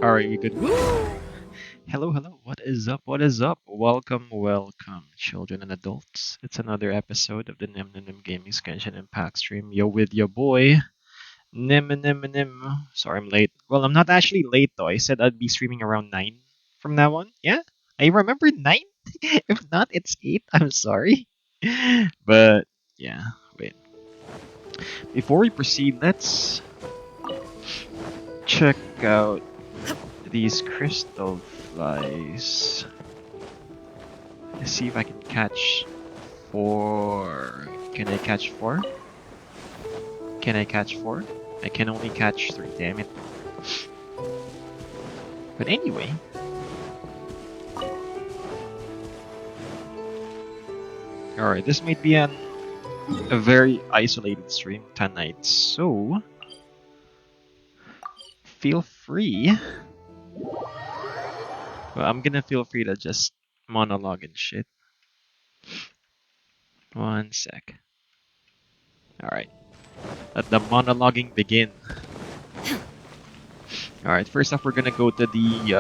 Alright, we good. Woo! Hello, hello. What is up? What is up? Welcome, welcome, children and adults. It's another episode of the Nim Nim Nim Gaming Genshin Impact stream. Yo, with your boy, Nim Nim Nim. Sorry, I'm late. Well, I'm not actually late though. I said I'd be streaming around 9 from now on. Yeah, I remember 9. If not, it's 8. I'm sorry. But yeah, wait. Before we proceed, let's check out these crystal flies. Let's see if I can catch 4. Can I catch 4? Can I catch 4? I can only catch 3, damn it. But anyway. Alright, this might be a very isolated stream tonight, so feel free. Well, I'm gonna feel free to just monologue and shit. One sec. Alright. Let the monologuing begin. Alright, first off, we're gonna go to the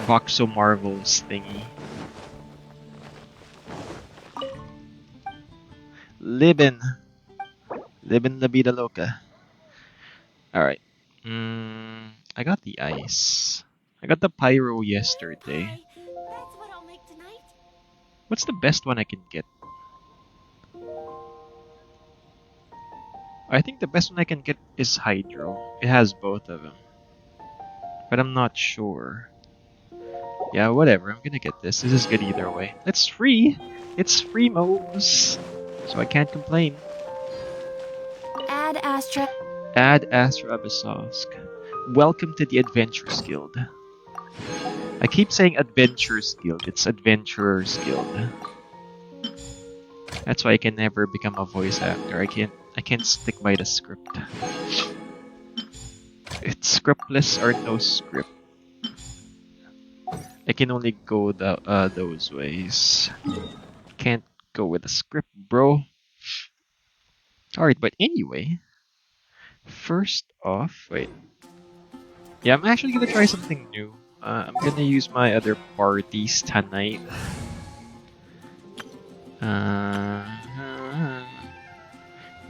Voxo Marvels thingy. Livin' la vida loca. Alright. I got the ice. I got the pyro yesterday. Pie. That's what I'll make tonight. What's the best one I can get? I think the best one I can get is Hydro. It has both of them. But I'm not sure. Yeah, whatever. I'm gonna get this. This is good either way. It's free! It's free modes! So I can't complain. Add Astra. Add Astra Abyssosk. Welcome to the Adventurers Guild. I keep saying Adventurers Guild. It's Adventurers Guild. That's why I can never become a voice actor. I can't stick by the script. It's scriptless or no script. I can only go those ways. Can't go with the script, bro. Alright, but anyway. First off, wait. Yeah, I'm actually gonna try something new. I'm gonna use my other parties tonight.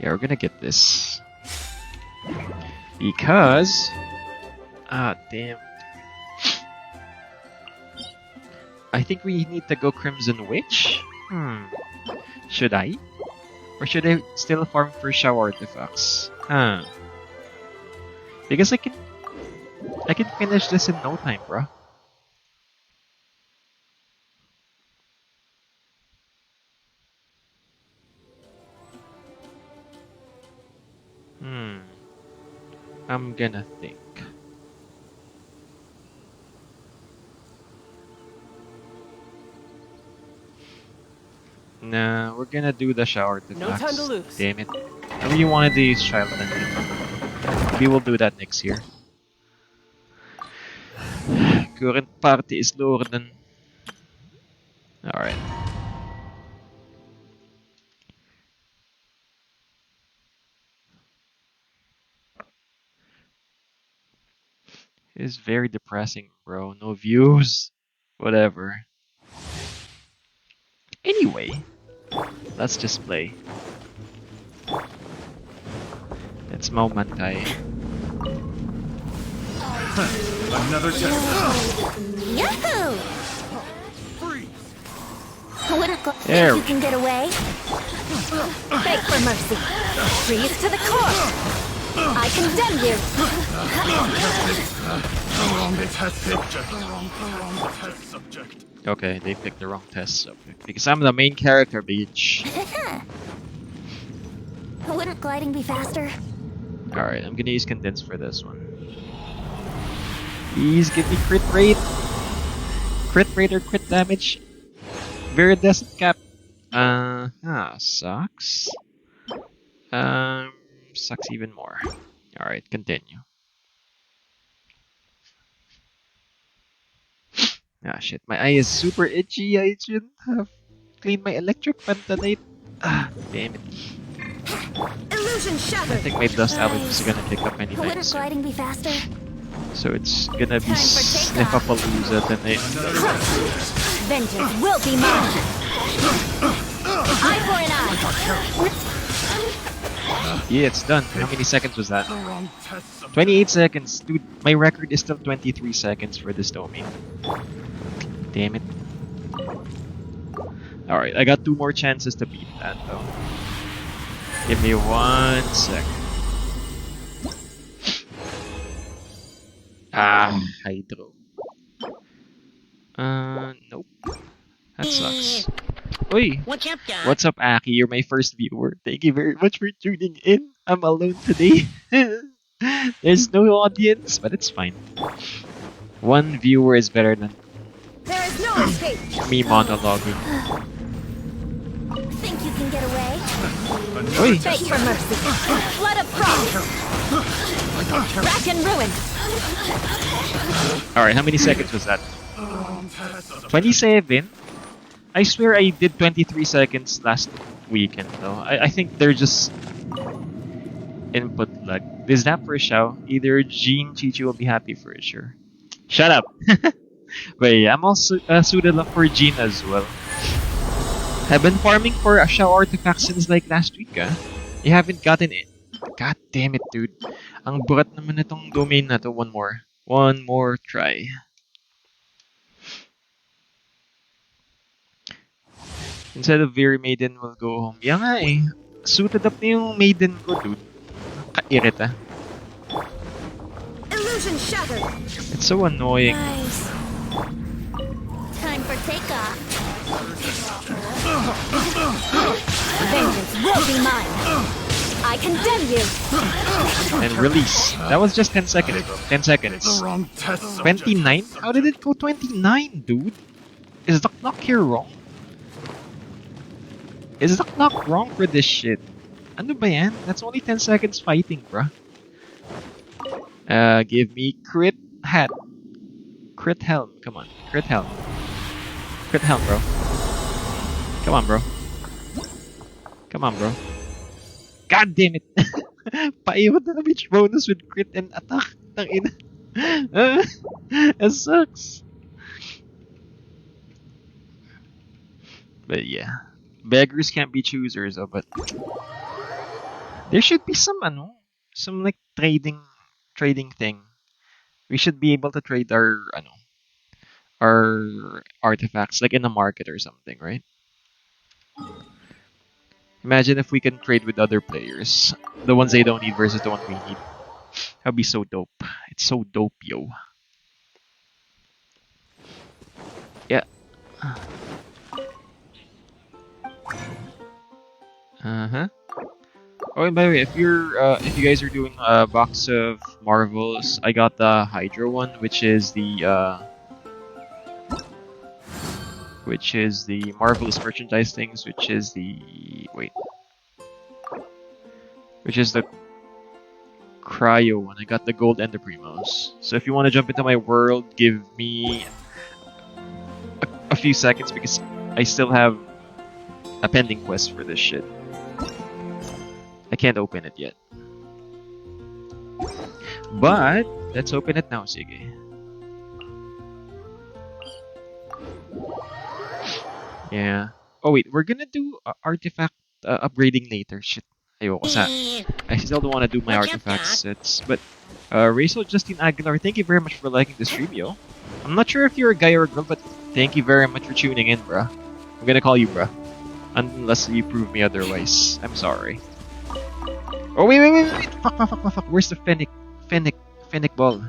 Yeah, we're gonna get this. Because... damn. I think we need to go Crimson Witch? Should I? Or should I still farm for Shadow Artifacts? Because I can finish this in no time, bro. I'm gonna think. Nah, we're gonna do the Shadow Artifacts. No time to lose. Damn it. I really wanted to use Child Ending. Maybe we'll do that next year. Current party is Lorden. Alright. It's very depressing, bro. No views. Whatever. Anyway, let's just play. It's Maumantai. Another test. Yahoo! Wouldn't go There. think you can get away? Beg for mercy. Freeze to the core. I condemn you. Wrong test subject. Wrong test subject. Okay, they picked the wrong test subject. Because I'm the main character, bitch. Wouldn't gliding be faster? Alright, I'm gonna use Condense for this one. Please give me crit rate. Crit rate or crit damage. Viridescent cap. Sucks. Sucks even more. Alright, continue. Ah, shit. My eye is super itchy. I shouldn't have cleaned my electric fan tonight. Damn it. Illusion I shattered. think my dust allergies are gonna pick up anytime Wouldn't soon. gliding be faster? So it's gonna be Time for takeoff. Sniffapalooza tonight. Vengeance will be mine. Eye for an eye. Yeah, it's done. How many seconds was that? Wrong test subject. 28 seconds. Dude, my record is still 23 seconds for this domain. Damn it. Alright, I got 2 more chances to beat that though. Give me 1 sec. Hydro. Nope. That sucks. Oi! What's up, Doc? What's up, Aki? You're my first viewer. Thank you very much for tuning in. I'm alone today. There's no audience, but it's fine. 1 viewer is better than There is no escape. me monologuing. Think you can get away? Oi! Beg for mercy. Flood of frost. Rack and ruin. Alright, how many seconds was that? Wrong test subject. 27? I swear I did 23 seconds last weekend though. I think they're just input lag. Is that for Xiao? Either Jean Chichi will be happy for sure. Shut up! But yeah, I'm also suited up for Jean as well. I've been farming for a Xiao artifact since like last week You haven't gotten it. God damn it, dude. Ang burat naman itong domain na to. One more try. Instead of Very Maiden will go home. Yeah nga eh. Suited up na yung Maiden ko, dude. Kairita. Illusion shattered. It's so annoying. Nice. Time for takeoff. Vengeance will be mine. I condemn you. And release. That was just 10 seconds, bro. 10 seconds. The wrong test subject. 29? How did it go 29, dude? Is the knock here wrong? Is the knock wrong for this shit? Ano ba yan? That's only 10 seconds fighting, bruh. Give me crit hat. Crit helm. Come on. Crit helm. Crit helm, bro. Come on, bro. Come on, bro. God damn it! Paiwan na reach bonus with crit and attack. Tangina. It sucks. But yeah. Beggars can't be choosers, oh, but there should be some like trading thing. We should be able to trade our artifacts like in a market or something, right? Imagine if we can trade with other players. The ones they don't need versus the one we need. That'd be so dope. It's so dope, yo. Yeah. Uh-huh. Oh, and by the way, if you guys are doing a box of Marvels, I got the Hydra one, which is the Marvelous merchandise things, which is the Cryo one. I got the Gold and the Primos. So if you want to jump into my world, give me a few seconds because I still have a pending quest for this shit. I can't open it yet. But let's open it now, sige. Yeah. Oh wait, we're gonna do artifact upgrading later. Shit. Ayoko sa. I still don't want to do my artifact sets. But Rachel Justine Aguilar, thank you very much for liking the stream, yo. I'm not sure if you're a guy or a girl, but thank you very much for tuning in, bruh. I'm gonna call you bruh. Unless you prove me otherwise. I'm sorry. Oh wait. Fuck. Where's the Fennec ball?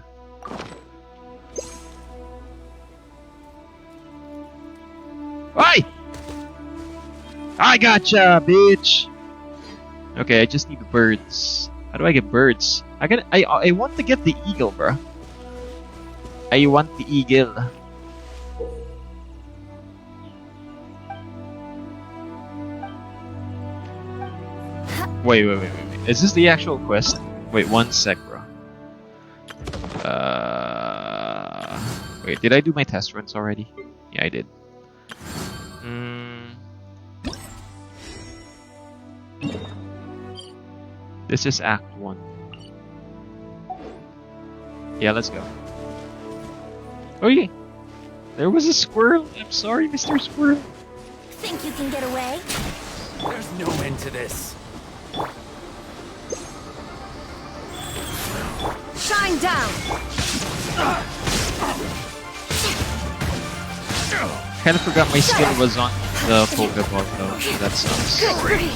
Hey! I gotcha, bitch! Okay, I just need birds. How do I get birds? I want to get the eagle, bro. I want the eagle. Wait. Is this the actual quest? Wait, one sec, bro. Wait, did I do my test runs already? Yeah, I did. This is Act 1. Yeah, let's go. Oh yeah! There was a squirrel! I'm sorry, Mr. Squirrel! Think you can get away? There's no end to this. Shine down! Kinda forgot my skill was on the Pokeball though. That sucks. Good grief!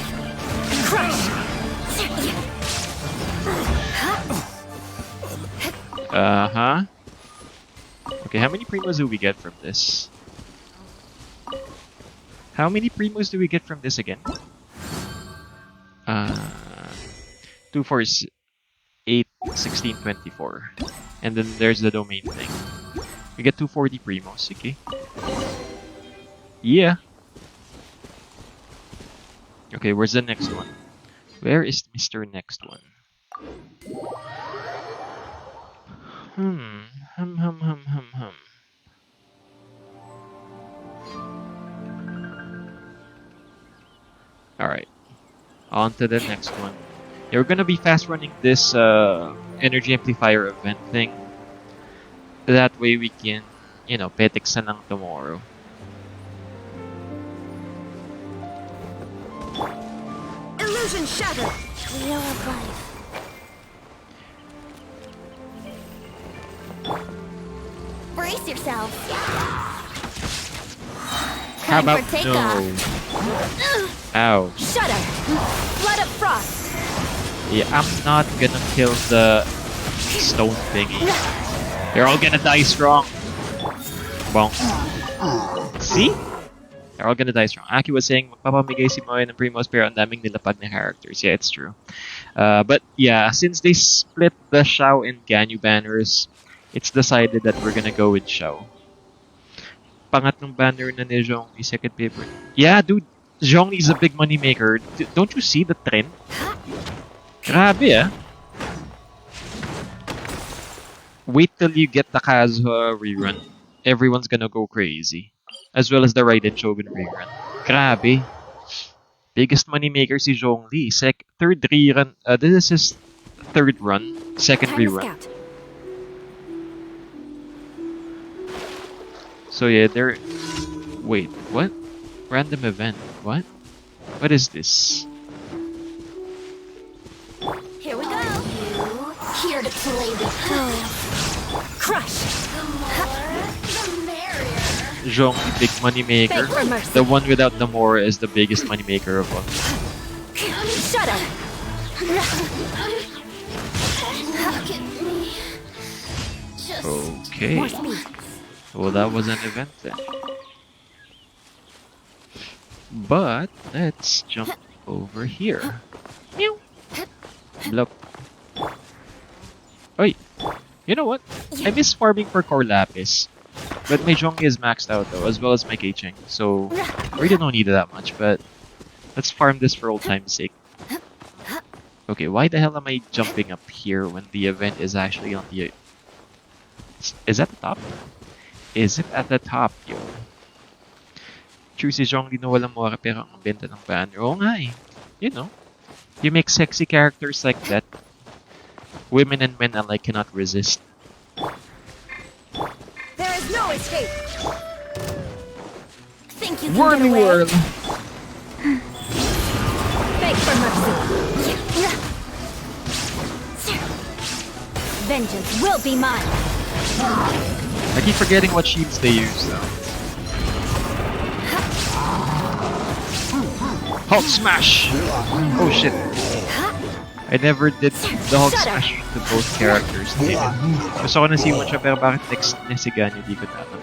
Crush! Uh-huh. Okay, how many primos do we get from this? How many primos do we get from this again? 2, 4, 8, 16, 24. And then there's the domain thing. We get 240 primos. Okay. Yeah. Okay, where's the next one? Where is Mr. Next One? Alright. On to the next one. Yeah, we're gonna be fast running this energy amplifier event thing. That way we can, petiksan ng tomorrow. Illusion shattered! Wheel of life. Brace yourself. How Time about for takeoff. no? Ow. Shudder! Flood of frost! Yeah, I'm not gonna kill the stone thingy. They're all gonna die strong. Bonk. See? They're all gonna die strong. Aki was saying, magpapamigay si Moy ng Primos pero ang daming nilapag na characters. Yeah, it's true. But yeah, since they split the Shao and Ganyu banners, it's decided that we're gonna go with Shao. Pangatlong banner na ni Zhongli, second paper. Yeah, dude, Zhongli is a big money maker. Don't you see the trend? Grabe ah. Wait till you get the Kazuha rerun. Everyone's gonna go crazy. As well as the Raiden Shogun rerun. Grabe. Biggest money maker si Zhongli. Third rerun. This is his third run. Second Time to rerun. scout. So yeah, they're... Wait, what? Random event. What? What is this? Here we go. Here to play with. Crush. Zhongli, big money maker. Beg for mercy. The one without the more is the biggest money maker of all. Shut up. Okay. More speed. Well, that was an event then. But let's jump over here. Meow. Blup. Oi, you know what? I miss farming for core lapis. But my Zhongli is maxed out though, as well as my Keicheng. So I really don't need it that much, but let's farm this for old time's sake. Okay, why the hell am I jumping up here when the event is actually on the... Is that the top? Is it at the top, yo? True si Zhongli na walang mora pero ang benta ng banner. Oo nga eh. You know, you make sexy characters like that. Women and men alike cannot resist. There is no escape. Think you can Whirly get away? whirl! Beg for mercy. Vengeance will be mine. I keep forgetting what shields they use though. Hulk smash! Oh shit. I never did the Hulk smash to both characters. Gusto ko na si One siya pero bakit next na si Ganyu di ko alam.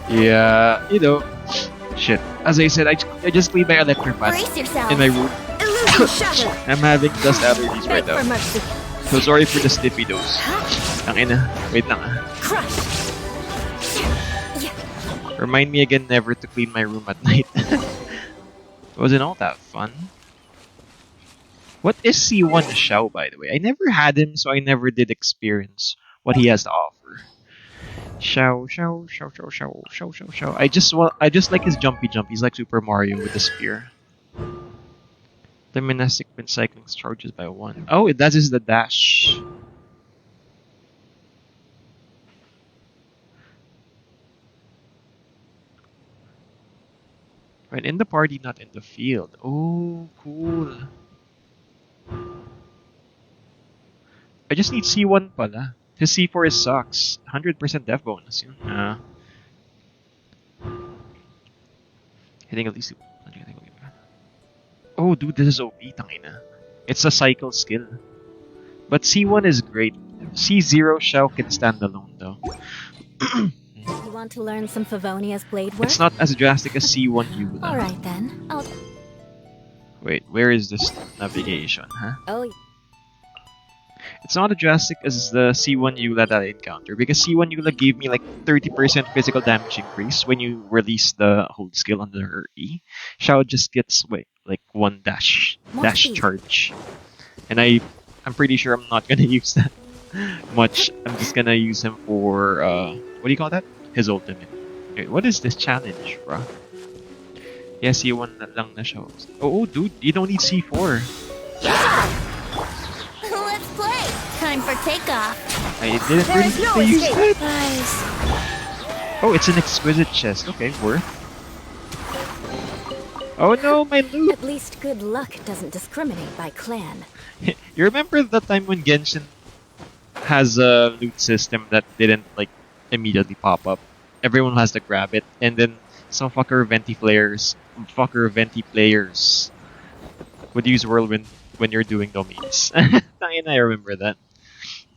Yeah, you know. Shit. As I said, I just cleaned my electric fan Brace yourself. in my room. Illusion shattered. I'm having dust allergies right Beg for now. mercy. So sorry for the sniffy dose. Tangina. Wait lang ah. Crush. Remind me again never to clean my room at night. Wasn't all that fun. What is C1 Xiao, by the way? I never had him, so I never did experience what he has to offer. Xiao. I just like his jumpy jump. He's like Super Mario with the spear. The monastic when cycling charges by 1. Oh, that is the dash. When in the party, not in the field. Oh, cool. I just need C1 pala. His C4 is sucks. 100% def bonus yun. Hitting at least... Oh, dude, this is OP, tangina. It's a cycle skill. But C1 is great. C0 Xiao can stand alone, though. You want to learn some Favonia's blade work? It's not as drastic as C1 Yula. Alright then. Wait, where is this navigation, huh? Oh, It's not as drastic as the C1 Yula that I encountered, because C1 Yula gave me like 30% physical damage increase when you release the hold skill under her E. Xiao just gets, like one dash charge. And I'm pretty sure I'm not gonna use that much. I'm just gonna use him for, what do you call that? His ultimate. Wait, what is this challenge, bro? Yeah, C1 na lang na siya. Oh, dude, you don't need C4. let's play. Time for takeoff. I didn't There really is need no to use escape. that. Guys. Oh, it's an exquisite chest. Okay, worth. Oh no, my loot! At least good luck doesn't discriminate by clan. You remember the time when Genshin has a loot system that didn't like immediately pop up? Everyone has to grab it, and then some fucker venti players would use whirlwind when you're doing domains. Tangina, I remember that.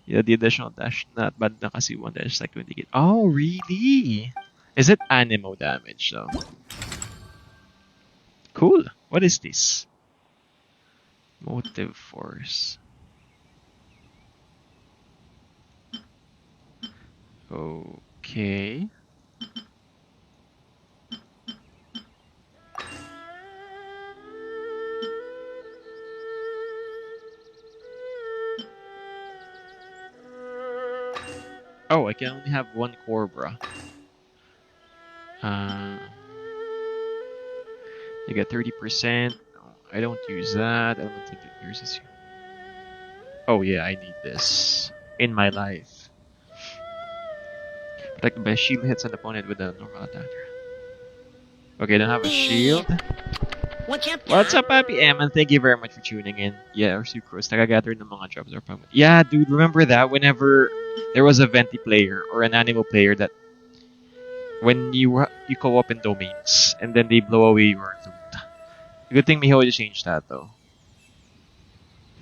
Yeah, the additional dash not bad na kasi one dash like 20 kit. Oh, really? Is it animo damage though? Cool. What is this? Motive force. Okay. Oh, I can only have one Cobra. You get 30%. No, I don't use that. I don't think it uses you. Oh yeah, I need this in my life. Protected by shield hits an opponent with a normal attack. Okay, don't have a shield. What's up, Papi M? And thank you very much for tuning in. Yeah, or Sucrose. Nagagather ng mga drops or pang. Yeah, dude, remember that? Whenever there was a Venti player or an Animo player that when you co-op in domains and then they blow away your loot. Good thing Miho just changed that though.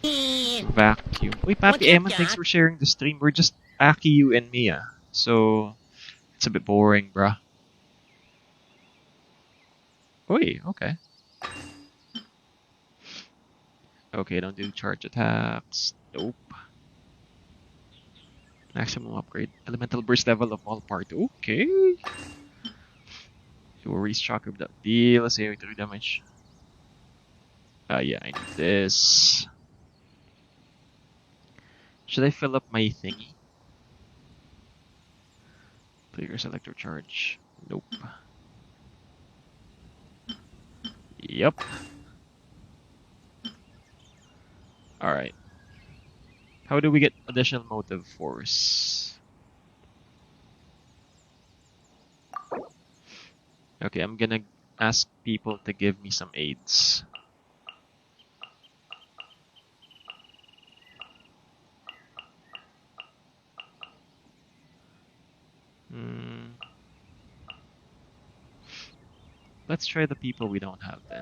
Vacuum. Wait, Papi Emma, thanks for sharing the stream. We're just Aki, you, and Mia. So it's a bit boring, bruh. Wait, okay. Okay, don't do charge attacks. Nope. Maximum upgrade. Elemental burst level of all part. Okay. So we'll restock of that deal. Let's say 3 damage. Yeah, I need this. Should I fill up my thingy? Player's electro charge. Nope. Yep. Alright. How do we get additional motive force? Okay, I'm gonna ask people to give me some aids. Let's try the people we don't have then.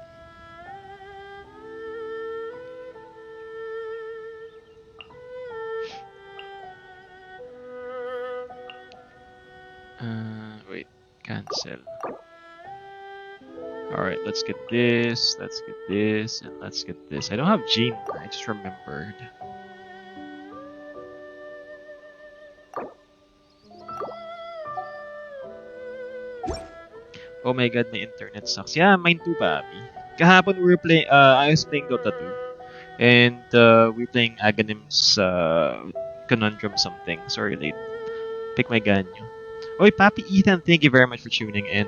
Wait, cancel. Alright, let's get this, and let's get this. I don't have Jean, I just remembered. Oh my god, my internet sucks. Yeah, mine too, Papi. Kahapon we were playing, I was playing Dota 2. And we were playing Aghanim's Conundrum something. Sorry, late. Pick my ganyo. Oy, Papi Ethan, thank you very much for tuning in.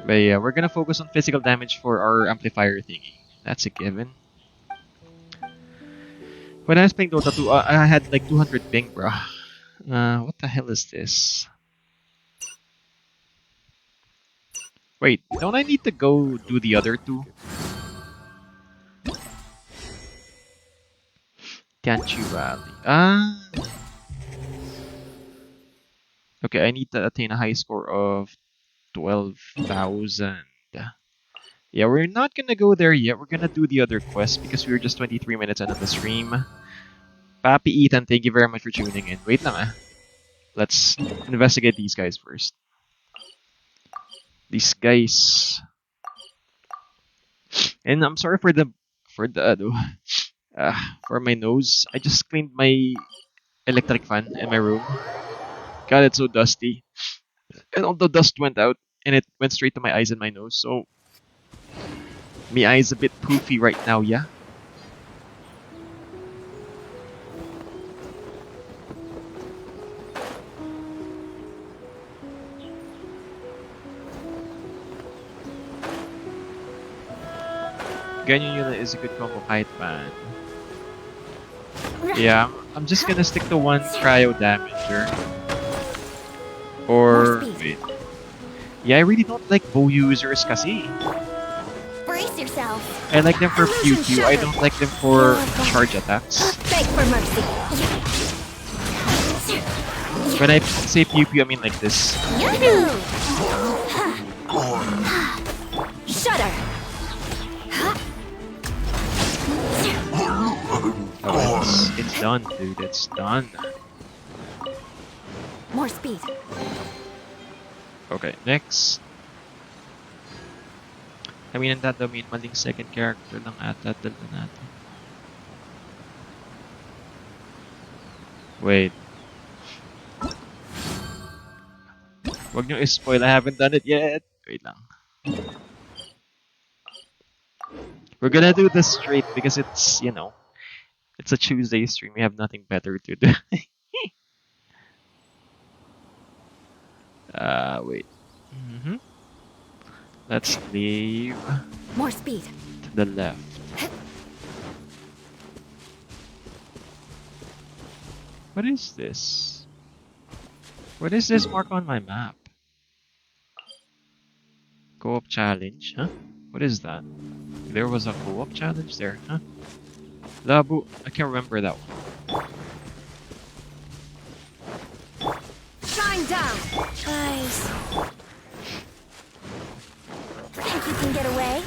But yeah, we're gonna focus on physical damage for our amplifier thingy. That's a given. When I was playing Dota 2, I had like 200 ping, bro. What the hell is this? Wait, don't I need to go do the other two? Can't you rally? Okay, I need to attain a high score of 12,000. Yeah, we're not gonna go there yet. We're gonna do the other quest because we're just 23 minutes into the stream. Papi Ethan, thank you very much for tuning in. Wait lang Let's investigate these guys first. These guys. And I'm sorry for my nose. I just cleaned my electric fan in my room. God, it's so dusty. And all the dust went out and it went straight to my eyes and my nose. So my eyes a bit poofy right now, yeah. Ganyan unit is a good combo fight, man. Yeah, I'm just gonna stick to one cryo damager. Or wait. Yeah, I really don't like bow users kasi. Brace yourself. I like them for pew pew. I don't like them for charge attacks. Beg for mercy. When I say pew pew, I mean like this. Yahoo! Shudder. Oh, it's done, dude. It's done. More speed. Okay, next. I mean, ang dadawin maling second character lang ata dala natin. Wait. Wag niyo i-spoil. I haven't done it yet. Wait lang. We're gonna do this straight because it's, you know, it's a Tuesday stream. We have nothing better to do. Wait. Let's leave More speed. to the left. What is this? What is this mark on my map? Co-op challenge, huh? What is that? There was a co-op challenge there, huh? Labu, I can't remember that one. Shine down. Guys. Think you can get away?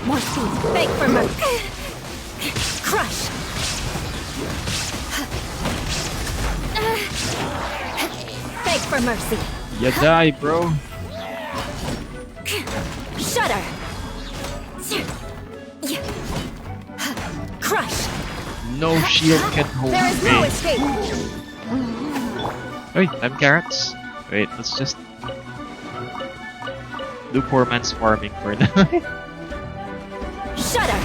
More speed. Beg for mercy. Crush. Beg for mercy. You die, bro. Shudder. Crush. No shield can hold There is no me. escape. Wait, I'm carrots. Wait, let's just do poor man's farming for now. Shudder.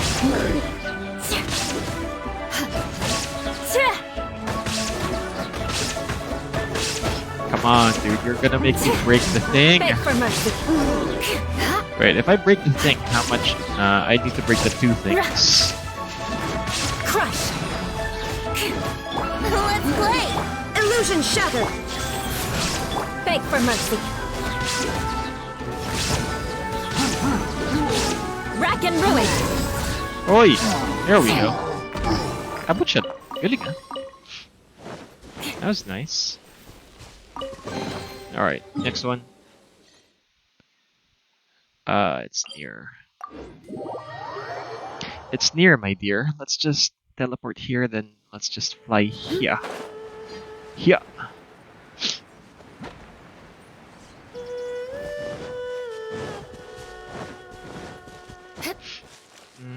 Come on, dude, you're gonna make me break the thing. Beg for mercy. Wait, if I break the thing, how much? I need to break the two things. Crush. Let's play. Illusion shattered. Beg for mercy. Rack and ruin. Oi! There we go. Abot siya. Galing ah. That was nice. Alright, next one. It's near. It's near, my dear. Let's just teleport here, then let's just fly here. Here.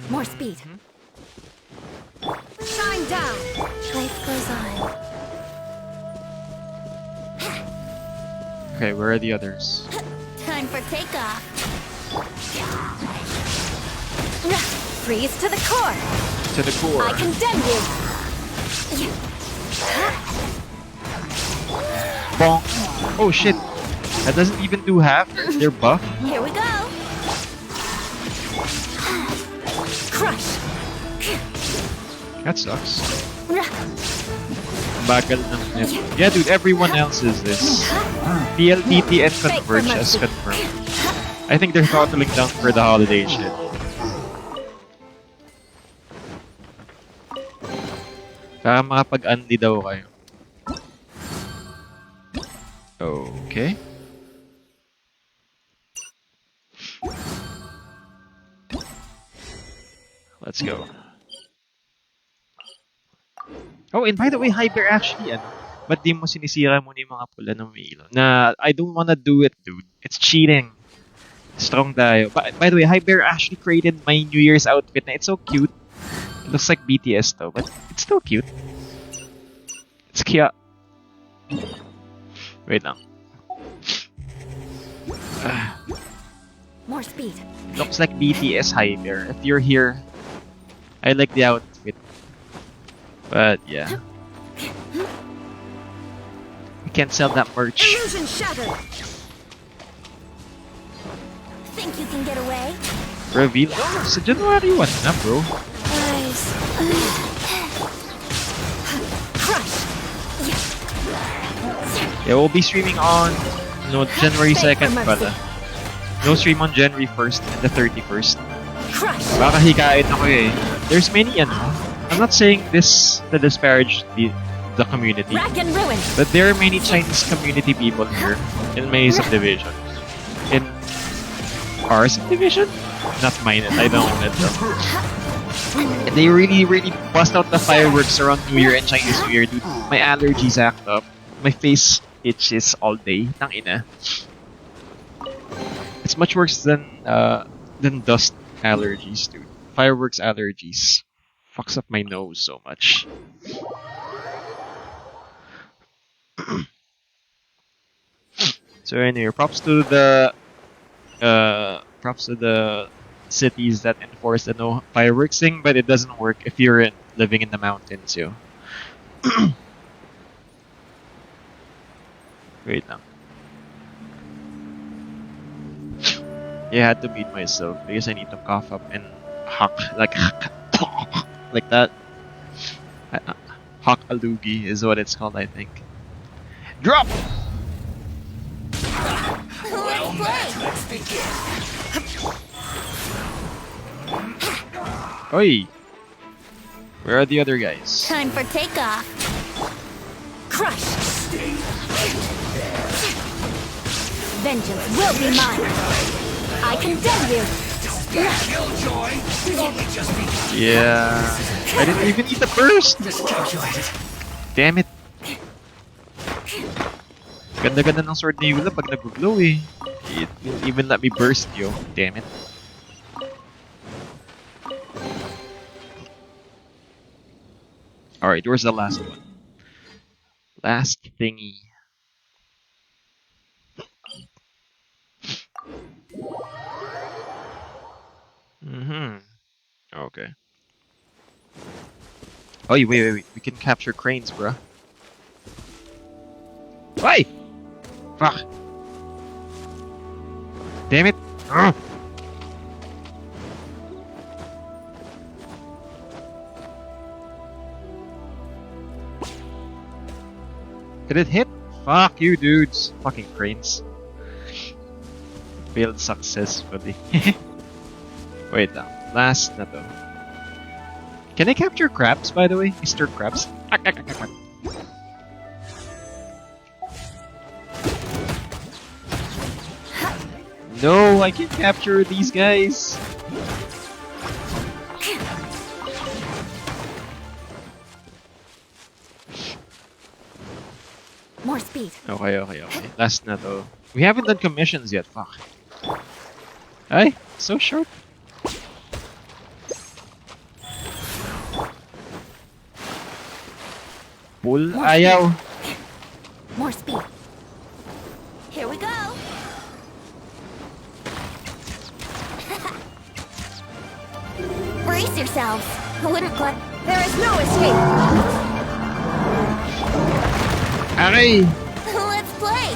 More speed. Shine down. Life goes on. Okay, where are the others? Time for takeoff. Freeze to the core. To the core. I condemn you. Bonk. Oh shit. That doesn't even do half. They're buff. Here we go. Crush. That sucks. Bagal ng net. Yeah, dude, everyone else is this. PLDT and Converge as confirmed. I think they're throttling down for the holiday shit. Kaya makapag-unli daw kayo. Okay. Let's go. Oh, and by the way, Hyper actually, ba't di mo sinisira muna yung mga pula ng Milo? Na, I don't wanna do it, dude. It's cheating. Strong tayo. By the way, Hyper actually created my New Year's outfit na it's so cute. It looks like BTS though, but it's still cute. It's cute. Wait lang. More speed. Looks like BTS Hyper. If you're here, I like the outfit. But yeah. We can't sell that merch. Illusion shattered. Think you can get away? Reveal? Oh, sa January 1 na, bro. Guys. Crush. Yeah, we'll be streaming on January 2nd pala. No stream on January 1st and the 31st. Crush. Baka hikain ako eh. There's many I'm not saying this to disparage the community, Rack and ruin. but there are many Chinese community people here in my subdivision. In our subdivision? Not mine, I don't own it though. And they really, really bust out the fireworks around New Year and Chinese New Year, dude. My allergies act up. My face itches all day. Tangina. It's much worse than dust allergies, dude. Fireworks allergies fucks up my nose so much. So anyway, props to the cities that enforce the no fireworks thing, but it doesn't work if you're living in the mountains, yo. Wait now. Yeah, I had to beat myself because I need to cough up and hawk like like that. Hawk a loogie is what it's called, I think. Drop! Let's begin. Oi! Where are the other guys? Time for takeoff. Crush. Vengeance will be mine. I condemn you. Killjoy. We've only just begun. Yeah. I didn't even eat the burst! Miscalculated. Damn it! Ganda-ganda ng sword ni Yula pag nag-glow eh. It won't even let me burst, yo. Damn it. Alright, where's the last one? Last thingy. Okay. Oh, wait. We can capture cranes, bruh. Why? Fuck. Damn it. Ugh. Did it hit? Fuck you, dudes. Fucking cranes. Failed successfully. Wait now. Last na to. Can I capture crabs, by the way? Mr. Krabs? No, I can't capture these guys. More speed. Okay. Last na to. We haven't done commissions yet, fuck. Ay, so short. Pull, ayaw. More speed. Here we go. Brace yourselves. Wouldn't let. There is no escape. Aray! Let's play.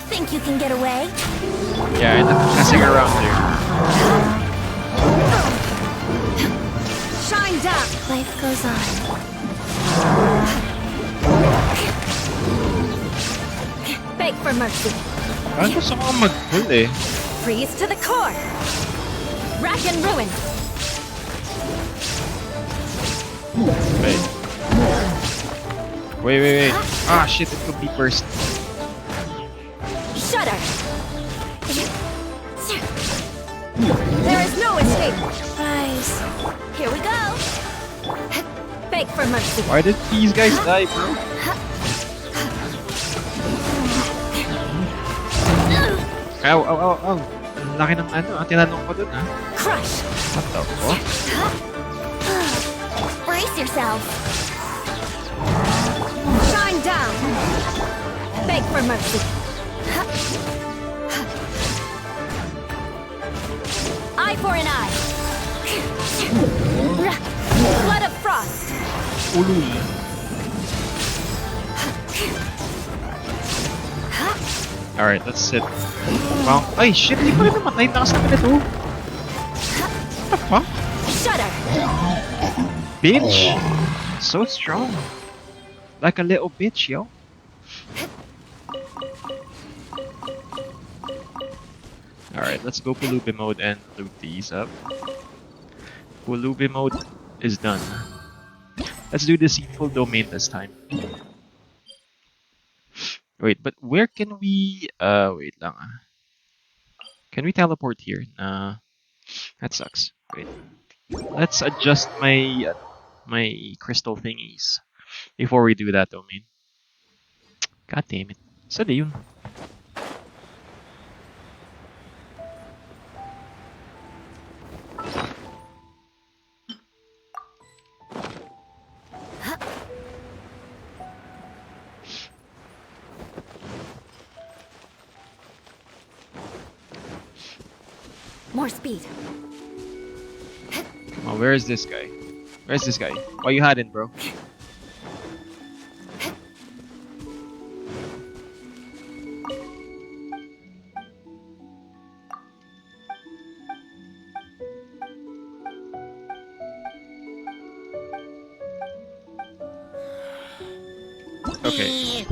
Think you can get away? Yeah, I'm messing around there. Shine down. Life goes on. Beg for mercy. Parang gusto ko mag-pull eh. Freeze to the core. Rack and ruin. Wait. Ah, shit, it could be burst. Shudder. There is no escape. Rise. Here we go. Beg for mercy. Why did these guys die, bro? Ow. Ang laki ng ano, tinanong ko dun, ah. Crush. What the fuck? Brace yourself. Shine down. Beg for mercy. Eye for an eye. Blood of frost. Ulul. Alright, let's sit. Wow. Ay, shit, hindi pa rin namatay. Takas na nito. What the fuck? Shudder. Bitch! So strong. Like a little bitch, yo. Alright, let's go Pulubi mode and loot these up. Pulubi mode is done. Let's do Deceitful Domain this time. Wait, but where can we... wait lang ah. Can we teleport here? Nah, that sucks. Wait, let's adjust my crystal thingies before we do that, domain. God damn it. Saan yun? More speed. Come on, where is this guy? Where's this guy? Why you hiding, bro? Okay.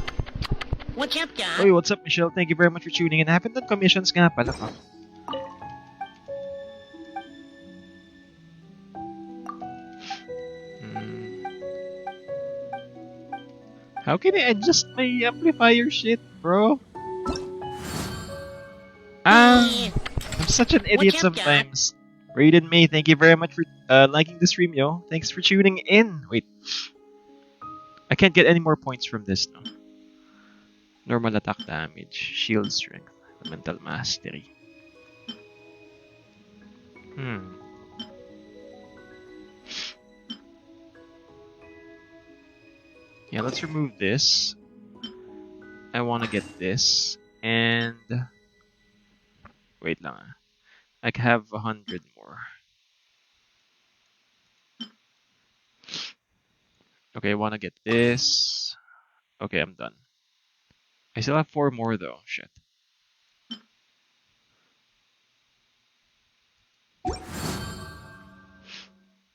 What's up, Doc? Oy, what's up, Michelle? Thank you very much for tuning in. Haven't done commissions nga pala, fuck. How can I adjust my amplifier shit, bro? I'm such an idiot What's up, Doc? sometimes. Raiden May, thank you very much for liking the stream, yo. Thanks for tuning in. Wait. I can't get any more points from this, no. Normal attack damage, shield strength, mental mastery. Yeah, let's remove this. I want to get this. And... Wait lang ah. I have 100 more. Okay, I want to get this. Okay, I'm done. I still have 4 more though. Shit.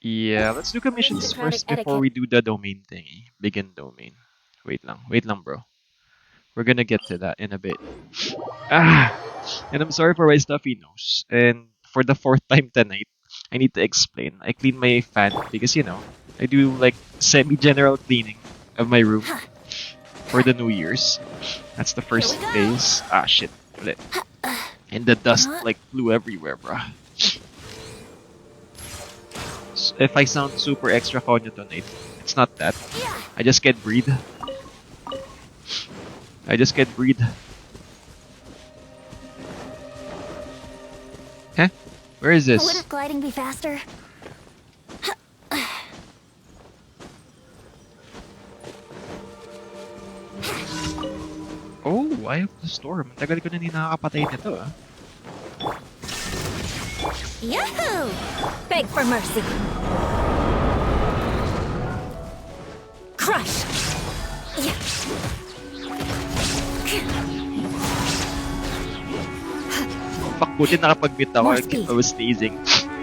Yeah, let's do commissions Democratic first before we do the domain thingy. Begin domain. Wait lang, bro. We're gonna get to that in a bit. And I'm sorry for my stuffy nose. And for the 4th time tonight, I need to explain. I clean my fan because, you know, I do like semi-general cleaning of my room for the New Year's. That's the first phase. Ah, shit. Ulit. And the dust like flew everywhere, bro. So if I sound super extra konyo tonight, it's not that. I just can't breathe. Huh? Where is this? Wouldn't gliding be faster? Oh, Eye of the Storm. Tagal ko na hindi nakakapatay nito ah. Yahoo! Beg for mercy. Crush! Yeah. Fuck, buti nakapag-bit ako. More speed. I was sneezing.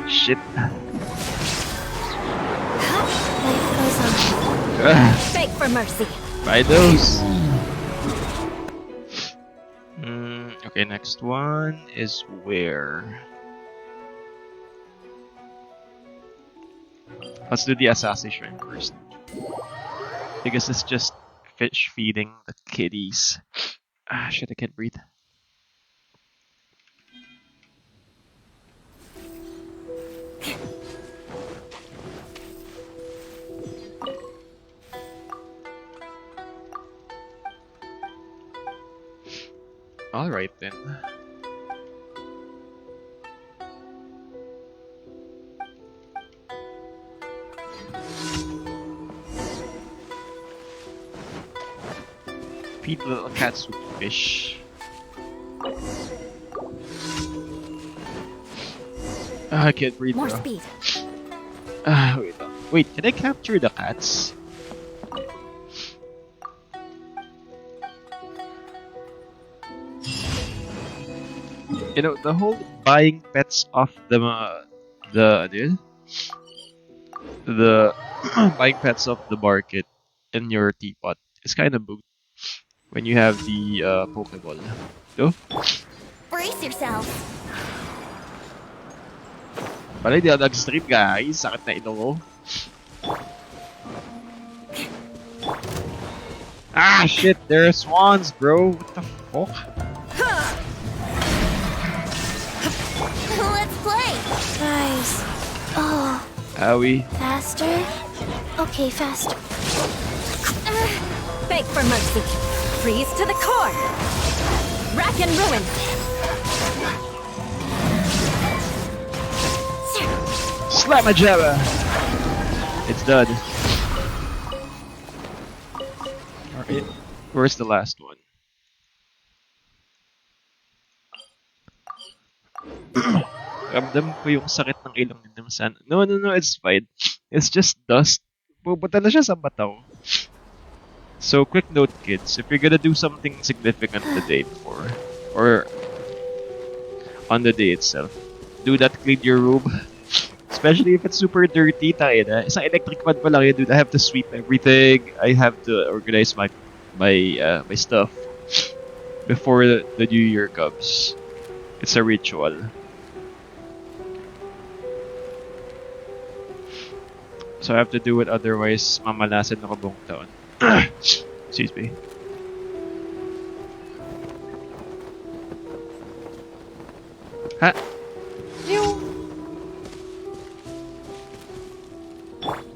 Shit. Life goes on. Beg for mercy. Try those. Okay, next one is where? Let's do the Assassin Shrine first. Because it's just fish feeding the kitties. Ah, shit, I can't breathe. Alright then. Feed little cats with fish. I can't breathe, More bro. speed. Wait, wait, can I capture the cats? You know, the whole buying pets off the buying pets off the market in your teapot is kind of boot when you have the Pokeball. No? Brace yourself. Pala hindi ako nag-stream, guys. Sakit na ito ko. Ah, shit! There are swans, bro. What the fuck? Owie. Faster. Okay, faster. Beg for mercy. Freeze to the core. Rack and ruin. Slam a jabba. It's done. Alright. Where's the last one? Ramdam ko yung sakit ng ilong ni Namsan. No, no, no, it's fine. It's just dust. Pupunta na siya sa mataw. So, quick note, kids. If you're gonna do something significant the day before, or on the day itself, do not clean your room. Especially if it's super dirty, tayo na. Isang electric fan pa lang yun, dude. I have to sweep everything. I have to organize my stuff before the New Year comes. It's a ritual. So I have to do it, otherwise mamalasan ako buong taon. Excuse me. Ha?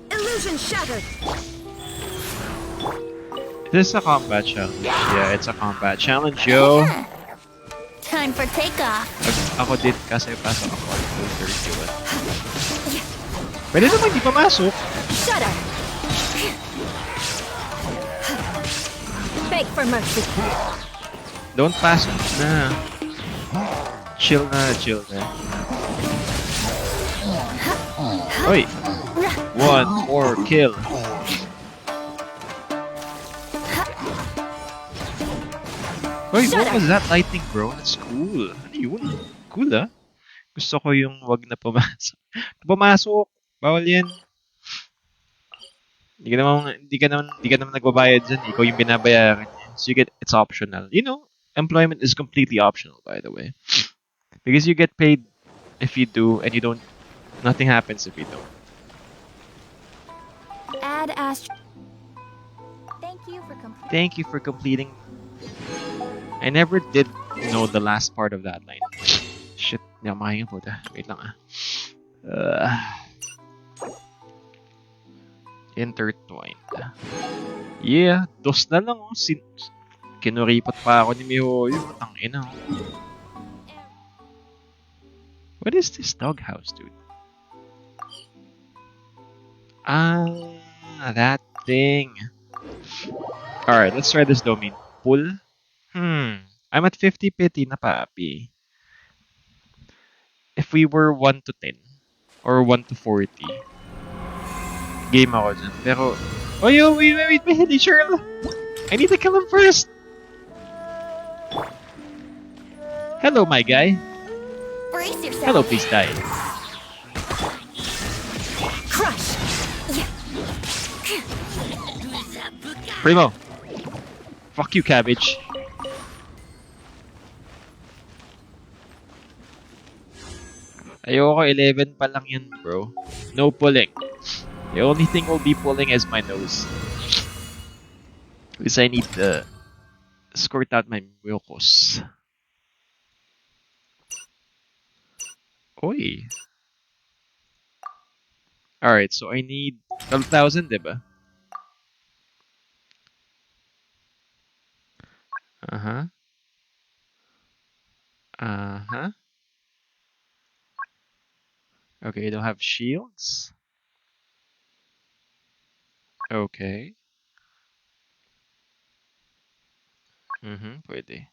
Illusion shattered. Is this a combat challenge? Yeah, it's a combat challenge, yo. Time for takeoff. Ako din kasi pasok ako at 2:31. Pwede naman di pamasok. Shudder. Beg for mercy. Don't pass na. Chill na, chill na. Oy! One more kill. Oy, what was that lighting, bro? That's cool. Ano yun? Cool, ah. Gusto ko yung wag na pumasok. Pumasok! Bawal yan. Hindi ka naman nagbabayad dyan. Ikaw yung binabayaran niya. So it's optional. You know, employment is completely optional, by the way. Because you get paid if you do, and you don't, nothing happens if you don't. Add Astro. Thank you for completing. I never did know the last part of that line. Shit, hindi ako makahinga po. Wait lang ah. Intertwined. Yeah, dos na lang oh. Kinuripat pa ako ni Mihoyo. Tangina oh. What is this doghouse, dude? Ah, that thing. Alright, let's try this domain. Pull. I'm at 50 pity na papi. If we were 1 to 10 or 1 to 40, game ako dyan. Pero, oh yo, wait, hindi Cheryl. I need to kill him first. Hello, my guy. Brace yourself. Hello, please die. Crush. Primo. Fuck you, cabbage. Ayoko, 11 pa lang yan, bro. No pulling. The only thing we'll be pulling is my nose. Because I need to squirt out my mucus. Oi. Alright, so I need 12,000, diba? Uh-huh. Uh-huh. Okay, you don't have shields. Okay. Pwede.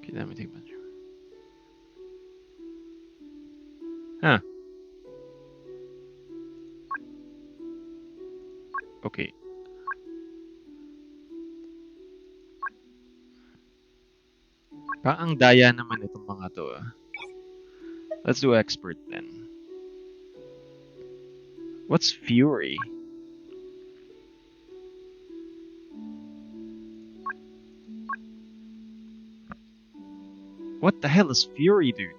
Okay, let me take my... Huh. Okay. Parang ang daya naman itong mga to ah. Let's do expert then. What's fury? What the hell is fury, dude?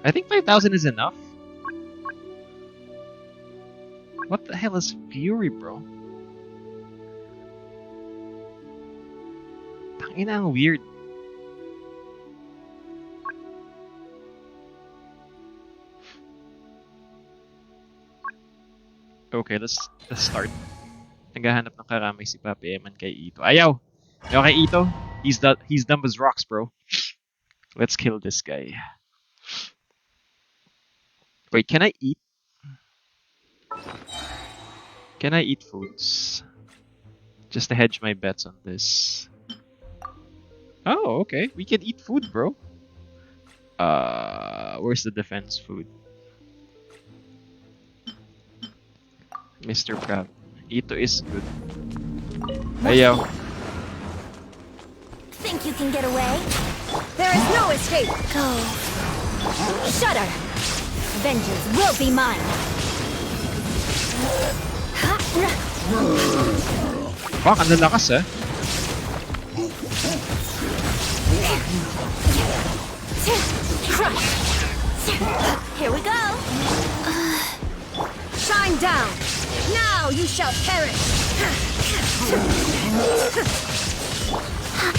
I think 5,000 is enough. What the hell is fury, bro? Tangina, ang weird. Okay, let's start. Naghahanap ng karamay si Papi Eman kay Ito. Ayaw! Ayaw kay Ito. He's dumb as rocks, bro. Let's kill this guy. Wait, can I eat? Can I eat foods? Just to hedge my bets on this. Oh, okay. We can eat food, bro. Where's the defense food? Mr. Crab. Ito is good. Ayaw. Think you can get away? There is no escape! Go. Shudder! Vengeance will be mine! Fuck, ang lalakas eh. Crush! Here we go! Shine down! Now you shall perish!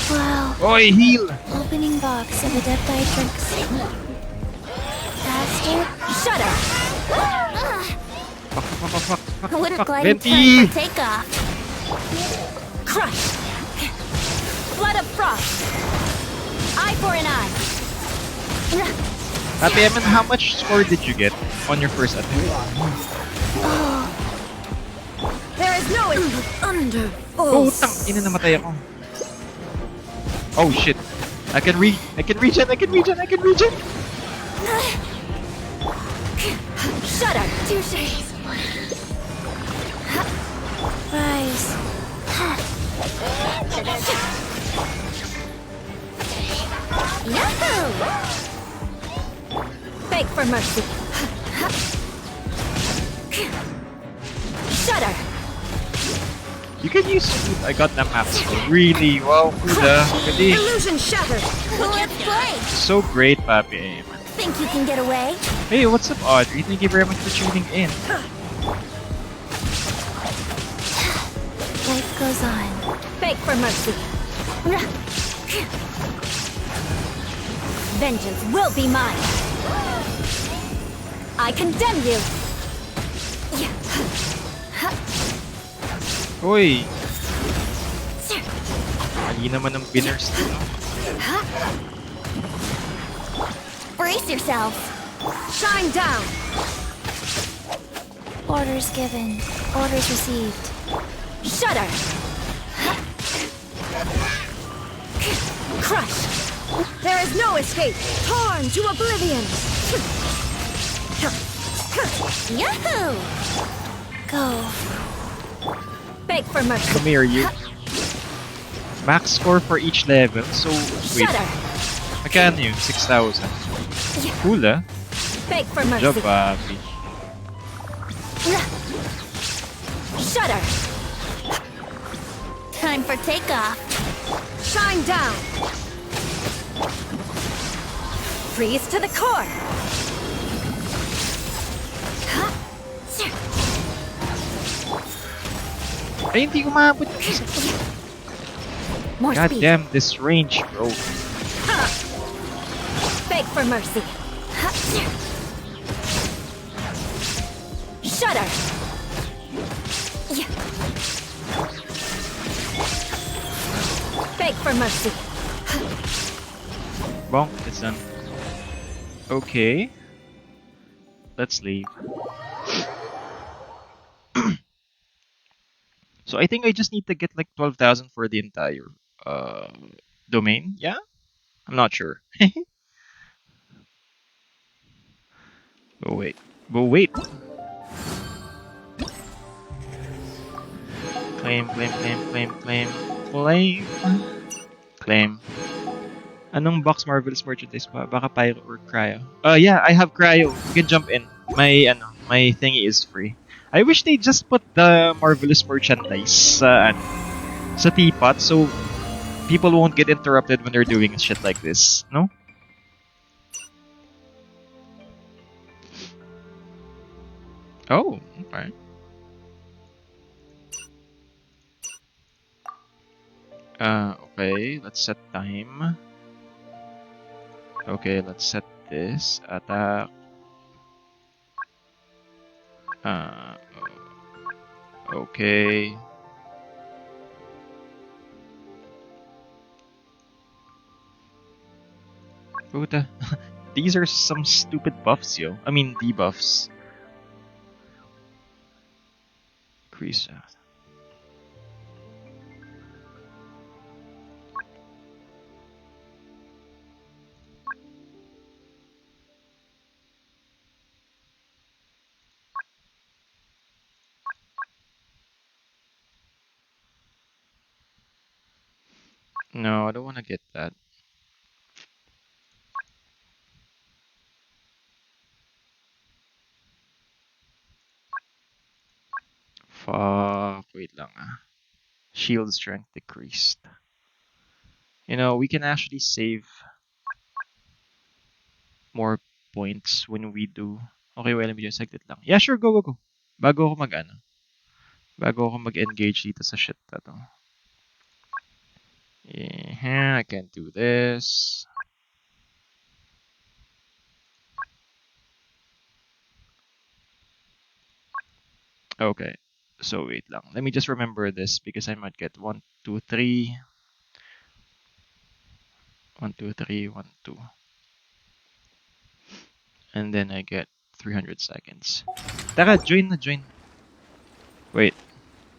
Wow. Oi, heal! Opening box of Adeptitrix. Faster. Shudder! Fuck. What a gliding turn Venti! for takeoff. Crush! Flood of frost! Eye for an eye! Papi Eman, how much score did you get on your first attempt? There is no under. Oh, tang ina, namatay ako. Oh shit. I can regen. Shudder! Touche! Rise. Yahoo! Beg for mercy. Shudder! You can use food. I got the maps. Really? Wow, Kuda. Really? Illusion shattered! Let's play! So great, Papi Eman. Think you can get away? Hey, what's up, Audrey? Thank you very much for tuning in. Life goes on. Beg for mercy. Vengeance will be mine. I condemn you. Hoy! Mali naman ang binners dito. Brace yourself. Shine down. Orders given. Orders received. Shudder. Crush. There is no escape. Torn to oblivion. Yahoo! Go. Beg for mercy. Come here, you. Max score for each level. So, wait. Shudder. Magkano yun? 6,000. Cool, ah. Beg for Good job, mercy. Papi. Shudder. Time for takeoff. Shine down. Freeze to the core. Ay, hindi umabot. More God speed. damn, this range, bro. Beg for mercy. Shudder. Beg for mercy. Bonk, it's done. Okay. Let's leave. So I think I just need to get like 12,000 for the entire domain. Yeah? I'm not sure. But wait. Claim. Claim. Anong box Marvelous merchandise pa? Baka Pyro or Cryo. Yeah, I have Cryo. You can jump in. My thingy is free. I wish they just put the Marvelous merchandise sa teapot so people won't get interrupted when they're doing shit like this. No? Oh, okay. Okay, let's set time. Okay, let's set this. Attack. Okay. Puta. These are some stupid buffs, yo. I mean, debuffs. Increase. No, I don't want to get that. Fuck. Wait lang ah. Shield strength decreased. You know, we can actually save more points when we do. Okay, well, let me just exit lang. Yeah, sure, go, go, go. Bago ako mag-ano. Bago ako mag-engage dito sa shit na to. Yeah, I can't do this. Okay. So wait lang. Let me just remember this because I might get 1, 2, 3. 1, 2, 3, 1, 2. And then I get 300 seconds. Tara, join na, join. Wait.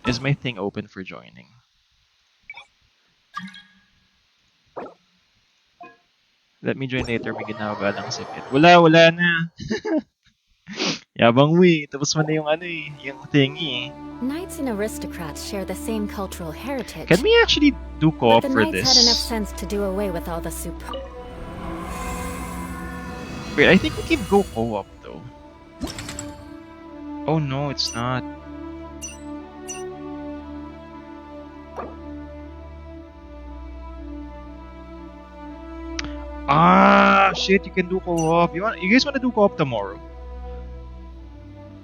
Is my thing open for joining? Let me join later. May ginagawa lang sakit. Wala na. Yabang mo eh. Tapos mo na yung ano eh. Yung thingy eh. Knights and aristocrats share the same cultural heritage. Can we actually do co-op but the for knights this? had enough sense to do away with all the Wait, I think we can go co-op though. Oh no, it's not. Ah, shit, you can do co-op. You guys want to do co-op tomorrow?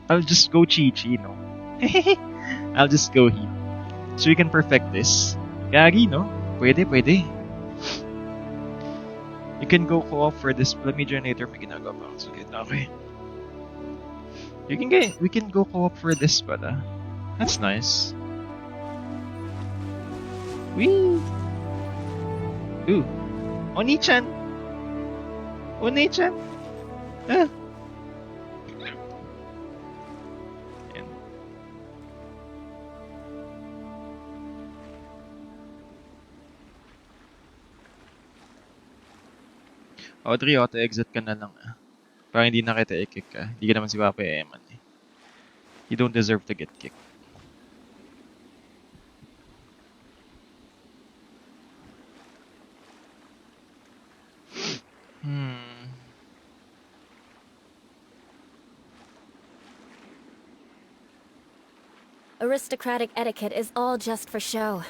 I'll just go Chi-Chi, no? I'll just go here. So we can perfect this. Gagi, no? Pwede, pwede. You can go co-op for this. Let me generator. May ginagawa pa. So, okay. We can go co-op for this pala. That's nice. Wee! Ooh. Oni-chan! Oni-chan! Ah! Yan. Audrey, auto-exit ka na lang ah. Parang hindi na kita i-kick ka. Hindi ka naman si Papa Eman eh. You don't deserve to get kicked. Aristocratic etiquette is all just for show.